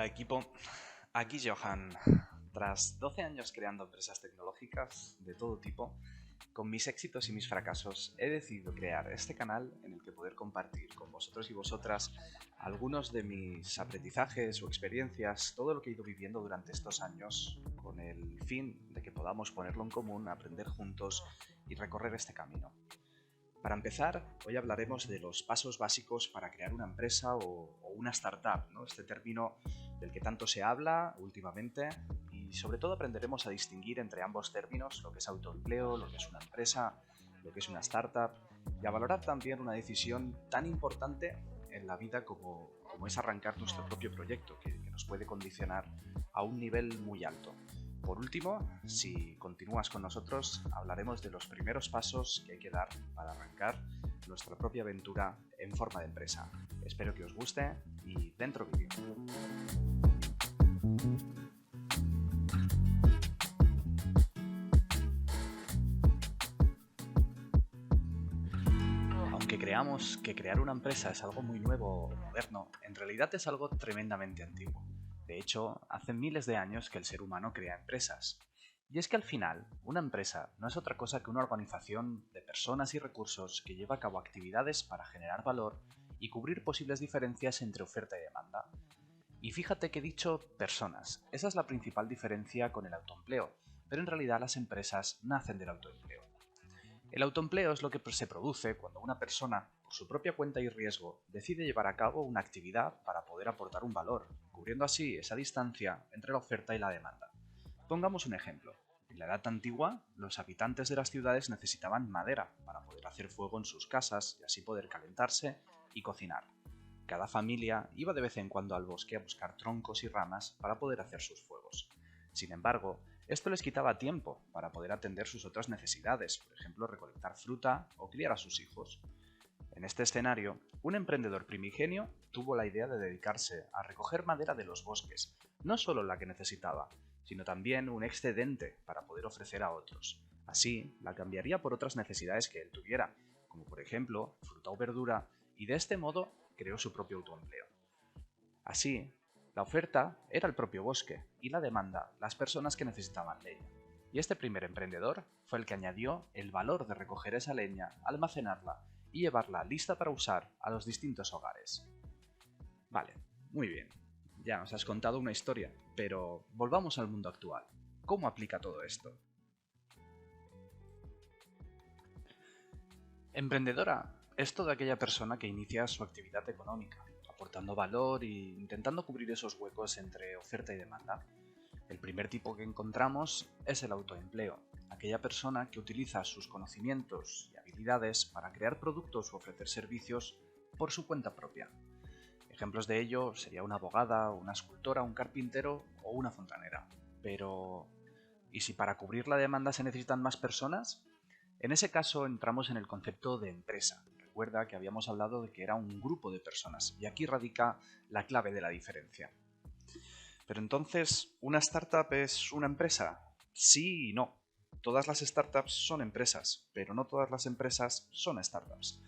Hola equipo, aquí Johan. Tras 12 años creando empresas tecnológicas de todo tipo, con mis éxitos y mis fracasos, he decidido crear este canal en el que poder compartir con vosotros y vosotras algunos de mis aprendizajes o experiencias, todo lo que he ido viviendo durante estos años, con el fin de que podamos ponerlo en común, aprender juntos y recorrer este camino. Para empezar, hoy hablaremos de los pasos básicos para crear una empresa o una startup, ¿no? Este término del que tanto se habla últimamente, y sobre todo aprenderemos a distinguir entre ambos términos lo que es autoempleo, lo que es una empresa, lo que es una startup, y a valorar también una decisión tan importante en la vida como es arrancar nuestro propio proyecto, que nos puede condicionar a un nivel muy alto. Por último, si continúas con nosotros, hablaremos de los primeros pasos que hay que dar para arrancar nuestra propia aventura en forma de empresa. Espero que os guste y dentro vídeo. Aunque creamos que crear una empresa es algo muy nuevo o moderno, en realidad es algo tremendamente antiguo. De hecho, hace miles de años que el ser humano crea empresas. Y es que al final, una empresa no es otra cosa que una organización de personas y recursos que lleva a cabo actividades para generar valor y cubrir posibles diferencias entre oferta y demanda. Y fíjate que he dicho personas, esa es la principal diferencia con el autoempleo, pero en realidad las empresas nacen del autoempleo. El autoempleo es lo que se produce cuando una persona, por su propia cuenta y riesgo, decide llevar a cabo una actividad para poder aportar un valor, cubriendo así esa distancia entre la oferta y la demanda. Pongamos un ejemplo. En la edad antigua, los habitantes de las ciudades necesitaban madera para poder hacer fuego en sus casas y así poder calentarse y cocinar. Cada familia iba de vez en cuando al bosque a buscar troncos y ramas para poder hacer sus fuegos. Sin embargo, esto les quitaba tiempo para poder atender sus otras necesidades, por ejemplo recolectar fruta o criar a sus hijos. En este escenario, un emprendedor primigenio tuvo la idea de dedicarse a recoger madera de los bosques, no solo la que necesitaba, sino también un excedente para poder ofrecer a otros. Así, la cambiaría por otras necesidades que él tuviera, como por ejemplo fruta o verdura, y de este modo creó su propio autoempleo. Así, la oferta era el propio bosque y la demanda las personas que necesitaban leña. Y este primer emprendedor fue el que añadió el valor de recoger esa leña, almacenarla y llevarla lista para usar a los distintos hogares. Vale, muy bien. Ya nos has contado una historia, pero volvamos al mundo actual. ¿Cómo aplica todo esto? Emprendedora es toda aquella persona que inicia su actividad económica, aportando valor e intentando cubrir esos huecos entre oferta y demanda. El primer tipo que encontramos es el autoempleo, aquella persona que utiliza sus conocimientos y habilidades para crear productos o ofrecer servicios por su cuenta propia. Ejemplos de ello sería una abogada, una escultora, un carpintero o una fontanera. Pero, ¿y si para cubrir la demanda se necesitan más personas? En ese caso entramos en el concepto de empresa. Recuerda que habíamos hablado de que era un grupo de personas y aquí radica la clave de la diferencia. Pero entonces, ¿una startup es una empresa? Sí y no. Todas las startups son empresas, pero no todas las empresas son startups.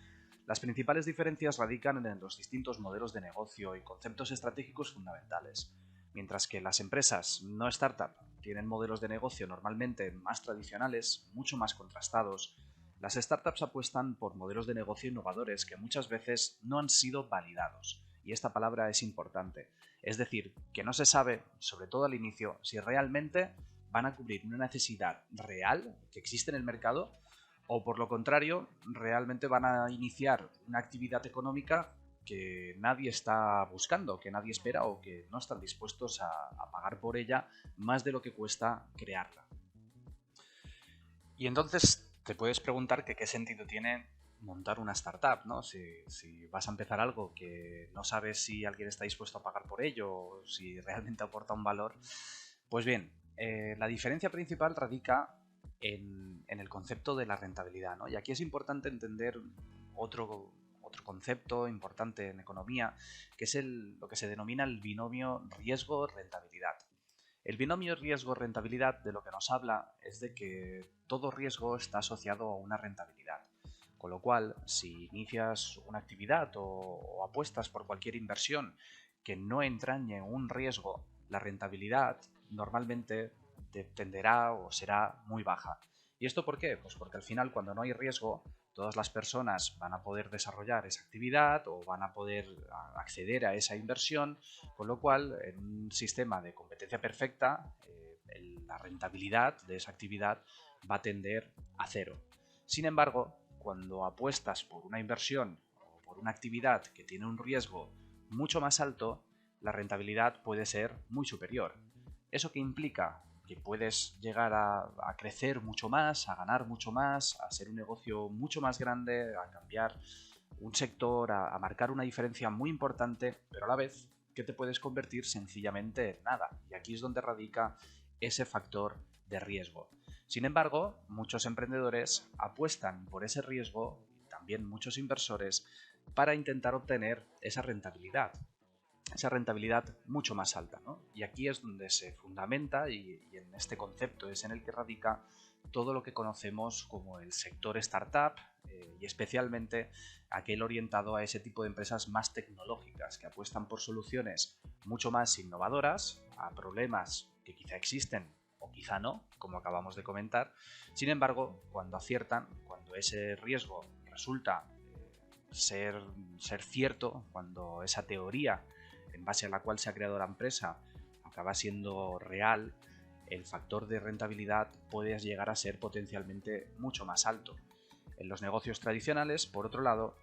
Las principales diferencias radican en los distintos modelos de negocio y conceptos estratégicos fundamentales. Mientras que las empresas no startup tienen modelos de negocio normalmente más tradicionales, mucho más contrastados, las startups apuestan por modelos de negocio innovadores que muchas veces no han sido validados. Y esta palabra es importante. Es decir, que no se sabe, sobre todo al inicio, si realmente van a cubrir una necesidad real que existe en el mercado o por lo contrario, realmente van a iniciar una actividad económica que nadie está buscando, que nadie espera o que no están dispuestos a pagar por ella más de lo que cuesta crearla. Y entonces te puedes preguntar que qué sentido tiene montar una startup, ¿no? Si vas a empezar algo que no sabes si alguien está dispuesto a pagar por ello o si realmente aporta un valor. Pues bien, la diferencia principal radica en el concepto de la rentabilidad, ¿no? Y aquí es importante entender otro concepto importante en economía, que es lo que se denomina el binomio riesgo-rentabilidad. El binomio riesgo-rentabilidad de lo que nos habla es de que todo riesgo está asociado a una rentabilidad. Con lo cual, si inicias una actividad o apuestas por cualquier inversión que no entrañe un riesgo, la rentabilidad normalmente tenderá o será muy baja. ¿Y esto por qué? Pues porque al final, cuando no hay riesgo, todas las personas van a poder desarrollar esa actividad o van a poder acceder a esa inversión, con lo cual, en un sistema de competencia perfecta, la rentabilidad de esa actividad va a tender a cero. Sin embargo, cuando apuestas por una inversión o por una actividad que tiene un riesgo mucho más alto, la rentabilidad puede ser muy superior. ¿Eso qué implica? Que puedes llegar a crecer mucho más, a ganar mucho más, a ser un negocio mucho más grande, a cambiar un sector, a marcar una diferencia muy importante, pero a la vez que te puedes convertir sencillamente en nada. Y aquí es donde radica ese factor de riesgo. Sin embargo, muchos emprendedores apuestan por ese riesgo, y también muchos inversores, para intentar obtener esa rentabilidad mucho más alta, ¿no? Y aquí es donde se fundamenta, y en este concepto es en el que radica todo lo que conocemos como el sector startup, y especialmente aquel orientado a ese tipo de empresas más tecnológicas, que apuestan por soluciones mucho más innovadoras a problemas que quizá existen o quizá no, como acabamos de comentar. Sin embargo, cuando aciertan, cuando ese riesgo resulta ser cierto, cuando esa teoría en base a la cual se ha creado la empresa acaba siendo real, el factor de rentabilidad puede llegar a ser potencialmente mucho más alto. En los negocios tradicionales, por otro lado,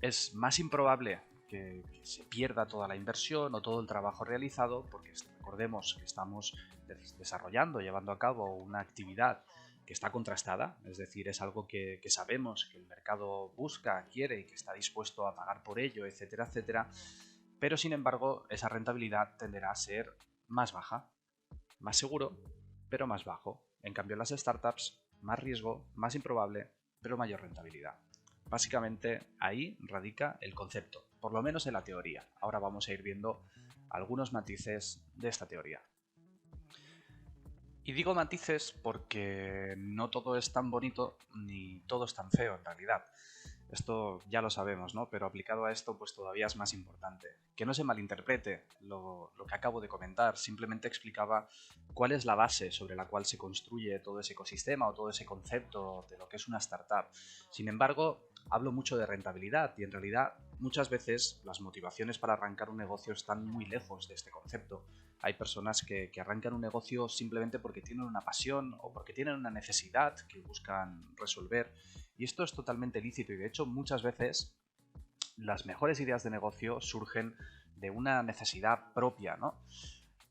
es más improbable que se pierda toda la inversión o todo el trabajo realizado, porque recordemos que estamos desarrollando, llevando a cabo una actividad que está contrastada, es decir, es algo que sabemos que el mercado busca, quiere y que está dispuesto a pagar por ello, etcétera, etcétera. Pero sin embargo, esa rentabilidad tenderá a ser más baja, más seguro, pero más bajo. En cambio, las startups, más riesgo, más improbable, pero mayor rentabilidad. Básicamente ahí radica el concepto, por lo menos en la teoría. Ahora vamos a ir viendo algunos matices de esta teoría. Y digo matices porque no todo es tan bonito ni todo es tan feo en realidad. Esto ya lo sabemos, ¿no? Pero aplicado a esto, pues todavía es más importante. Que no se malinterprete lo que acabo de comentar, simplemente explicaba cuál es la base sobre la cual se construye todo ese ecosistema o todo ese concepto de lo que es una startup. Sin embargo, hablo mucho de rentabilidad y en realidad muchas veces las motivaciones para arrancar un negocio están muy lejos de este concepto. Hay personas que arrancan un negocio simplemente porque tienen una pasión o porque tienen una necesidad que buscan resolver. Y esto es totalmente lícito y de hecho muchas veces las mejores ideas de negocio surgen de una necesidad propia, ¿no?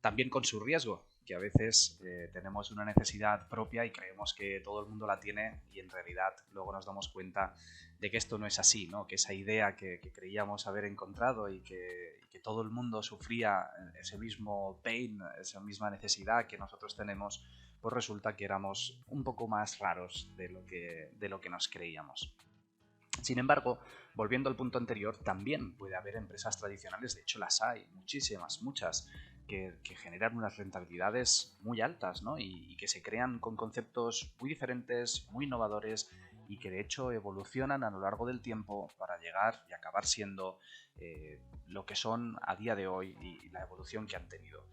También con su riesgo, que a veces tenemos una necesidad propia y creemos que todo el mundo la tiene y en realidad luego nos damos cuenta de que esto no es así, ¿no? Que esa idea que creíamos haber encontrado y que todo el mundo sufría ese mismo pain, esa misma necesidad que nosotros tenemos, pues resulta que éramos un poco más raros de lo que nos creíamos. Sin embargo, volviendo al punto anterior, también puede haber empresas tradicionales, de hecho las hay, muchísimas, muchas, que generan unas rentabilidades muy altas, ¿no? Y que se crean con conceptos muy diferentes, muy innovadores y que de hecho evolucionan a lo largo del tiempo para llegar y acabar siendo lo que son a día de hoy y la evolución que han tenido.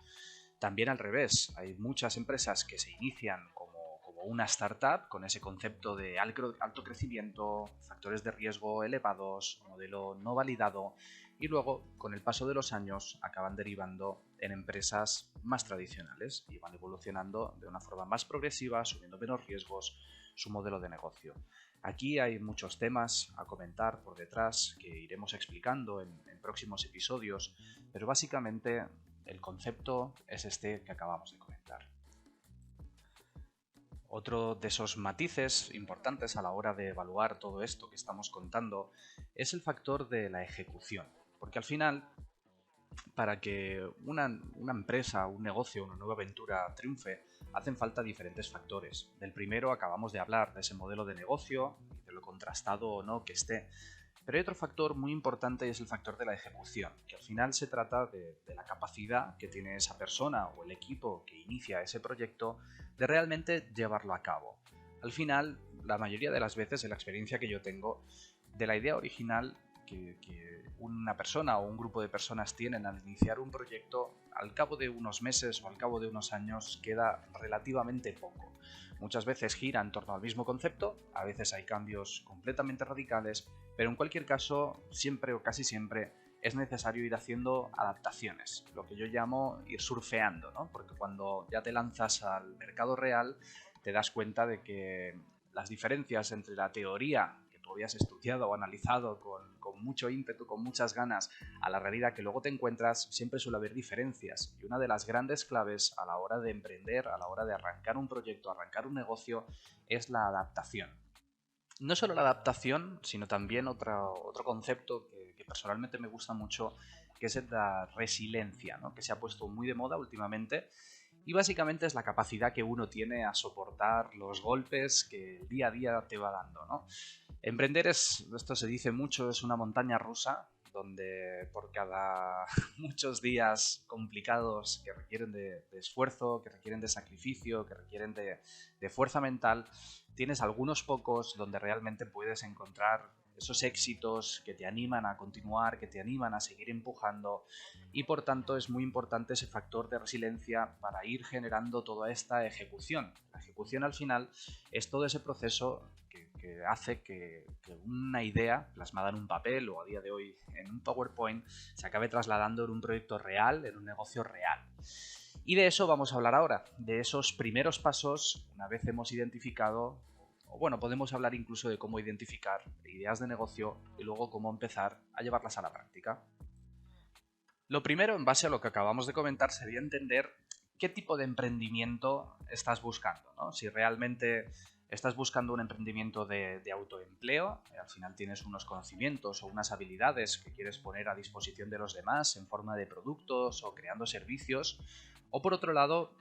También al revés, hay muchas empresas que se inician como una startup con ese concepto de alto crecimiento, factores de riesgo elevados, modelo no validado y luego con el paso de los años acaban derivando en empresas más tradicionales y van evolucionando de una forma más progresiva, asumiendo menos riesgos su modelo de negocio. Aquí hay muchos temas a comentar por detrás que iremos explicando en próximos episodios, pero básicamente el concepto es este que acabamos de comentar. Otro de esos matices importantes a la hora de evaluar todo esto que estamos contando es el factor de la ejecución, porque al final, para que una empresa, un negocio, una nueva aventura triunfe, hacen falta diferentes factores. Del primero acabamos de hablar, de ese modelo de negocio y de lo contrastado o no que esté. Pero hay otro factor muy importante y es el factor de la ejecución, que al final se trata de la capacidad que tiene esa persona o el equipo que inicia ese proyecto de realmente llevarlo a cabo. Al final, la mayoría de las veces, en la experiencia que yo tengo, de la idea original que una persona o un grupo de personas tienen al iniciar un proyecto, al cabo de unos meses o al cabo de unos años queda relativamente poco. Muchas veces gira en torno al mismo concepto, a veces hay cambios completamente radicales, pero en cualquier caso, siempre o casi siempre, es necesario ir haciendo adaptaciones, lo que yo llamo ir surfeando, ¿no? Porque cuando ya te lanzas al mercado real, te das cuenta de que las diferencias entre la teoría que tú habías estudiado o analizado con mucho ímpetu, con muchas ganas, a la realidad que luego te encuentras, siempre suele haber diferencias. Y una de las grandes claves a la hora de emprender, a la hora de arrancar un proyecto, arrancar un negocio, es la adaptación. No solo la adaptación, sino también otro concepto que personalmente me gusta mucho, que es la resiliencia, ¿no? Que se ha puesto muy de moda últimamente. Y básicamente es la capacidad que uno tiene a soportar los golpes que el día a día te va dando, ¿no? Emprender esto se dice mucho, es una montaña rusa donde por cada muchos días complicados que requieren de esfuerzo, que requieren de sacrificio, que requieren de fuerza mental, tienes algunos pocos donde realmente puedes encontrar esos éxitos que te animan a continuar, que te animan a seguir empujando, y por tanto es muy importante ese factor de resiliencia para ir generando toda esta ejecución. La ejecución al final es todo ese proceso que hace que una idea plasmada en un papel o a día de hoy en un PowerPoint se acabe trasladando en un proyecto real, en un negocio real. Y de eso vamos a hablar ahora, de esos primeros pasos una vez hemos identificado, o bueno, podemos hablar incluso de cómo identificar ideas de negocio y luego cómo empezar a llevarlas a la práctica. Lo primero, en base a lo que acabamos de comentar, sería entender qué tipo de emprendimiento estás buscando, ¿no? Si realmente estás buscando un emprendimiento de autoempleo, al final tienes unos conocimientos o unas habilidades que quieres poner a disposición de los demás en forma de productos o creando servicios, o por otro lado,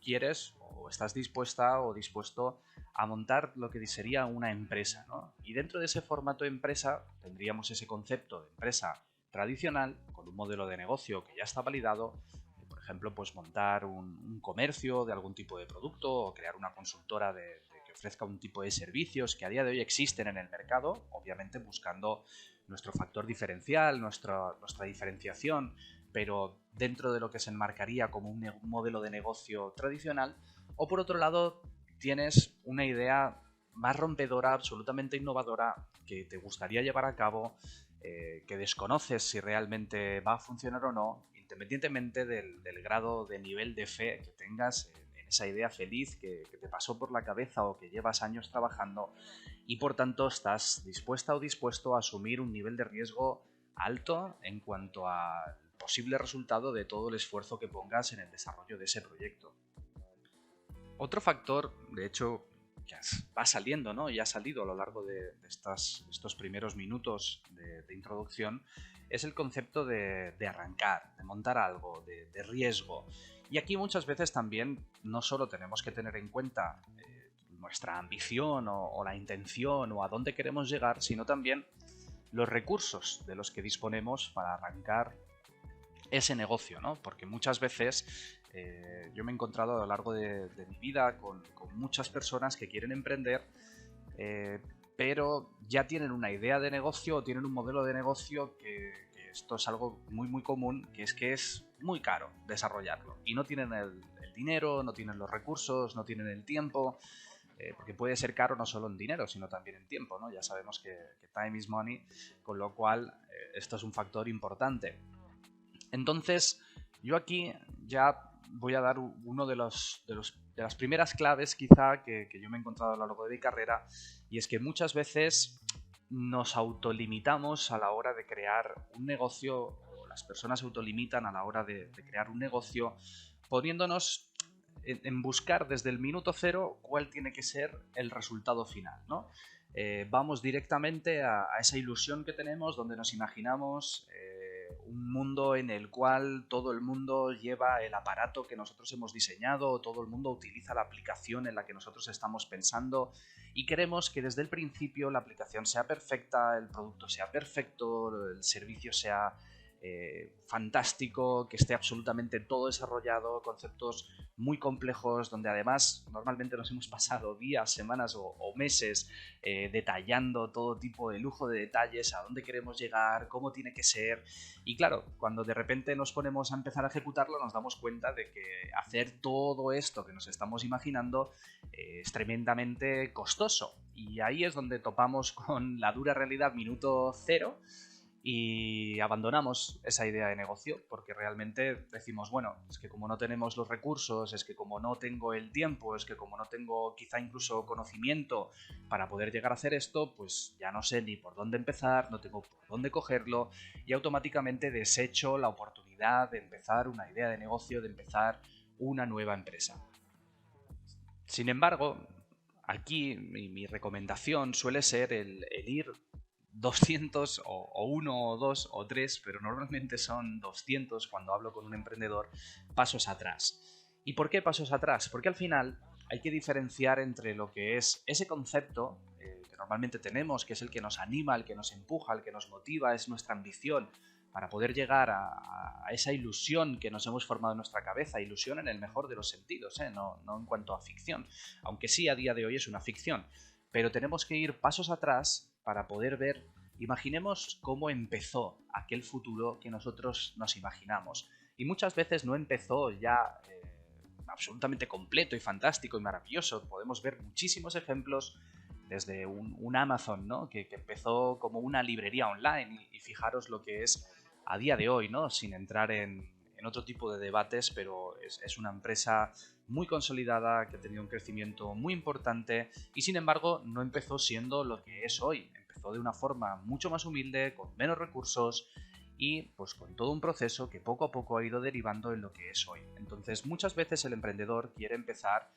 quieres o estás dispuesta o dispuesto a montar lo que sería una empresa, ¿no? Y dentro de ese formato de empresa tendríamos ese concepto de empresa tradicional, con un modelo de negocio que ya está validado, por ejemplo, pues montar un comercio de algún tipo de producto o crear una consultora que ofrezca un tipo de servicios que a día de hoy existen en el mercado, obviamente buscando nuestro factor diferencial, nuestra diferenciación, pero dentro de lo que se enmarcaría como un modelo de negocio tradicional. O por otro lado, tienes una idea más rompedora, absolutamente innovadora, que te gustaría llevar a cabo, que desconoces si realmente va a funcionar o no, independientemente del grado de nivel de fe que tengas en esa idea feliz que te pasó por la cabeza o que llevas años trabajando, y por tanto estás dispuesta o dispuesto a asumir un nivel de riesgo alto en cuanto al posible resultado de todo el esfuerzo que pongas en el desarrollo de ese proyecto. Otro factor, de hecho, que va saliendo, ¿no? Y ha salido a lo largo de estos primeros minutos de introducción, es el concepto de arrancar, de montar algo, de riesgo. Y aquí muchas veces también no solo tenemos que tener en cuenta nuestra ambición o la intención o a dónde queremos llegar, sino también los recursos de los que disponemos para arrancar ese negocio, ¿no? Porque muchas veces yo me he encontrado a lo largo de mi vida con muchas personas que quieren emprender, pero ya tienen una idea de negocio o tienen un modelo de negocio que esto es algo muy común, que es muy caro desarrollarlo y no tienen el dinero, no tienen los recursos, no tienen el tiempo, porque puede ser caro no solo en dinero, sino también en tiempo, ¿no? Ya sabemos que time is money, con lo cual esto es un factor importante. Entonces, yo aquí ya voy a dar uno de las primeras claves quizá que yo me he encontrado a lo largo de mi carrera, y es que muchas veces nos autolimitamos a la hora de crear un negocio, o las personas se autolimitan a la hora de crear un negocio, poniéndonos en buscar desde el minuto cero cuál tiene que ser el resultado final, ¿no? Vamos directamente a esa ilusión que tenemos donde nos imaginamos un mundo en el cual todo el mundo lleva el aparato que nosotros hemos diseñado, todo el mundo utiliza la aplicación en la que nosotros estamos pensando y queremos que desde el principio la aplicación sea perfecta, el producto sea perfecto, el servicio sea fantástico, que esté absolutamente todo desarrollado, conceptos muy complejos, donde además normalmente nos hemos pasado días, semanas o meses detallando todo tipo de lujo de detalles, a dónde queremos llegar, cómo tiene que ser. Y claro, cuando de repente nos ponemos a empezar a ejecutarlo, nos damos cuenta de que hacer todo esto que nos estamos imaginando es tremendamente costoso. Y ahí es donde topamos con la dura realidad minuto cero y abandonamos esa idea de negocio porque realmente decimos, bueno, es que como no tenemos los recursos, es que como no tengo el tiempo, es que como no tengo quizá incluso conocimiento para poder llegar a hacer esto, pues ya no sé ni por dónde empezar, no tengo por dónde cogerlo y automáticamente desecho la oportunidad de empezar una idea de negocio, de empezar una nueva empresa. Sin embargo, aquí mi recomendación suele ser el ir 200 o 1 o 2 o 3, pero normalmente son 200 cuando hablo con un emprendedor, pasos atrás. ¿Y por qué pasos atrás? Porque al final hay que diferenciar entre lo que es ese concepto que normalmente tenemos, que es el que nos anima, el que nos empuja, el que nos motiva, es nuestra ambición para poder llegar a esa ilusión que nos hemos formado en nuestra cabeza, ilusión en el mejor de los sentidos, no en cuanto a ficción, aunque sí a día de hoy es una ficción, pero tenemos que ir pasos atrás para poder ver, imaginemos cómo empezó aquel futuro que nosotros nos imaginamos. Y muchas veces no empezó ya absolutamente completo y fantástico y maravilloso. Podemos ver muchísimos ejemplos desde un Amazon, ¿no? que empezó como una librería online y fijaros lo que es a día de hoy, ¿no? Sin entrar en otro tipo de debates, pero es una empresa muy consolidada, que ha tenido un crecimiento muy importante y sin embargo no empezó siendo lo que es hoy. Empezó de una forma mucho más humilde, con menos recursos y pues con todo un proceso que poco a poco ha ido derivando en lo que es hoy. Entonces muchas veces el emprendedor quiere empezar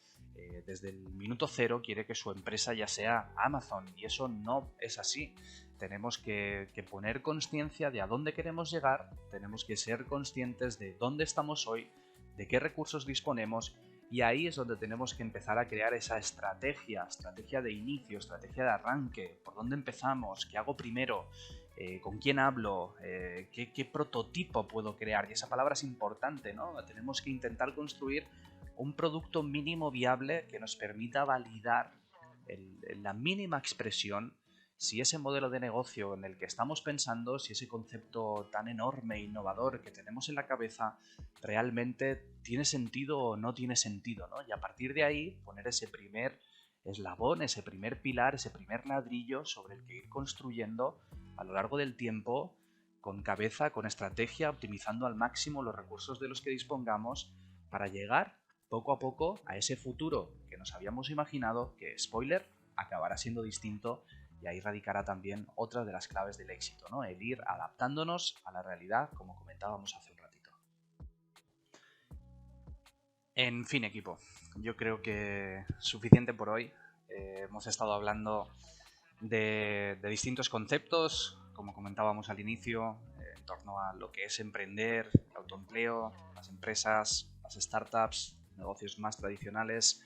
desde el minuto cero, quiere que su empresa ya sea Amazon y eso no es así. Tenemos que poner conciencia de a dónde queremos llegar, tenemos que ser conscientes de dónde estamos hoy, de qué recursos disponemos y ahí es donde tenemos que empezar a crear esa estrategia de inicio, estrategia de arranque, por dónde empezamos, qué hago primero, con quién hablo, qué prototipo puedo crear. Y esa palabra es importante, ¿no? Tenemos que intentar construir un producto mínimo viable que nos permita validar en la mínima expresión si ese modelo de negocio en el que estamos pensando, si ese concepto tan enorme e innovador que tenemos en la cabeza realmente tiene sentido o no tiene sentido, ¿no? Y a partir de ahí poner ese primer eslabón, ese primer pilar, ese primer ladrillo sobre el que ir construyendo a lo largo del tiempo con cabeza, con estrategia, optimizando al máximo los recursos de los que dispongamos para llegar poco a poco a ese futuro que nos habíamos imaginado, que, spoiler, acabará siendo distinto y ahí radicará también otra de las claves del éxito, ¿no? El ir adaptándonos a la realidad, como comentábamos hace un ratito. En fin, equipo, yo creo que suficiente por hoy. Hemos estado hablando de distintos conceptos, como comentábamos al inicio, en torno a lo que es emprender, el autoempleo, las empresas, las startups, negocios más tradicionales.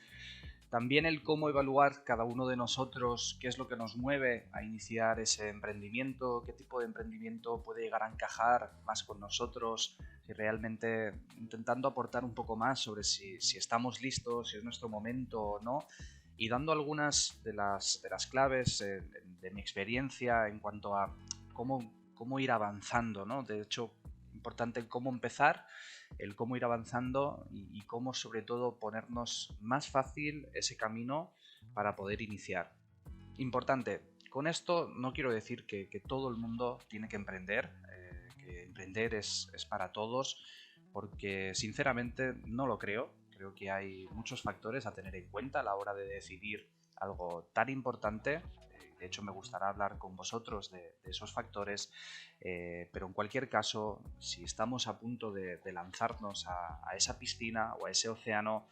También el cómo evaluar cada uno de nosotros qué es lo que nos mueve a iniciar ese emprendimiento, qué tipo de emprendimiento puede llegar a encajar más con nosotros, si realmente intentando aportar un poco más sobre si estamos listos, si es nuestro momento o no, y dando algunas de las claves de mi experiencia en cuanto a cómo ir avanzando, ¿no? De hecho, importante el cómo empezar, el cómo ir avanzando y cómo sobre todo ponernos más fácil ese camino para poder iniciar. Importante, con esto no quiero decir que todo el mundo tiene que emprender, que emprender es para todos, porque sinceramente no lo creo. Creo que hay muchos factores a tener en cuenta a la hora de decidir algo tan importante. De hecho, me gustará hablar con vosotros de esos factores, pero en cualquier caso, si estamos a punto de lanzarnos a esa piscina o a ese océano,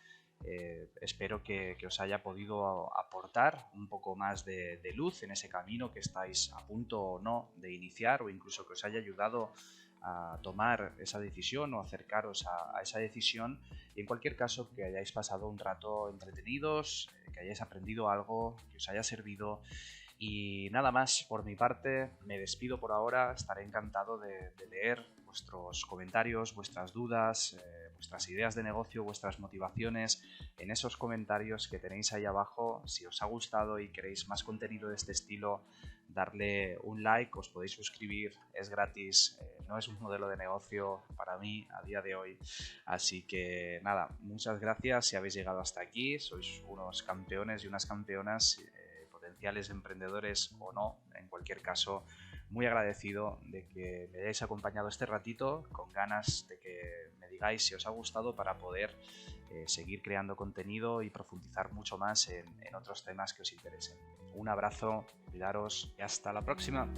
espero que os haya podido aportar un poco más de luz en ese camino que estáis a punto o no de iniciar, o incluso que os haya ayudado a tomar esa decisión o acercaros a esa decisión, y en cualquier caso que hayáis pasado un rato entretenidos, que hayáis aprendido algo, que os haya servido Y nada más por mi parte, me despido por ahora, estaré encantado de leer vuestros comentarios, vuestras dudas, vuestras ideas de negocio, vuestras motivaciones en esos comentarios que tenéis ahí abajo. Si os ha gustado y queréis más contenido de este estilo, darle un like, os podéis suscribir, es gratis, no es un modelo de negocio para mí a día de hoy. Así que nada, muchas gracias si habéis llegado hasta aquí, sois unos campeones y unas campeonas, potenciales emprendedores o no. En cualquier caso, muy agradecido de que me hayáis acompañado este ratito, con ganas de que me digáis si os ha gustado para poder seguir creando contenido y profundizar mucho más en otros temas que os interesen. Un abrazo, cuidaros y hasta la próxima.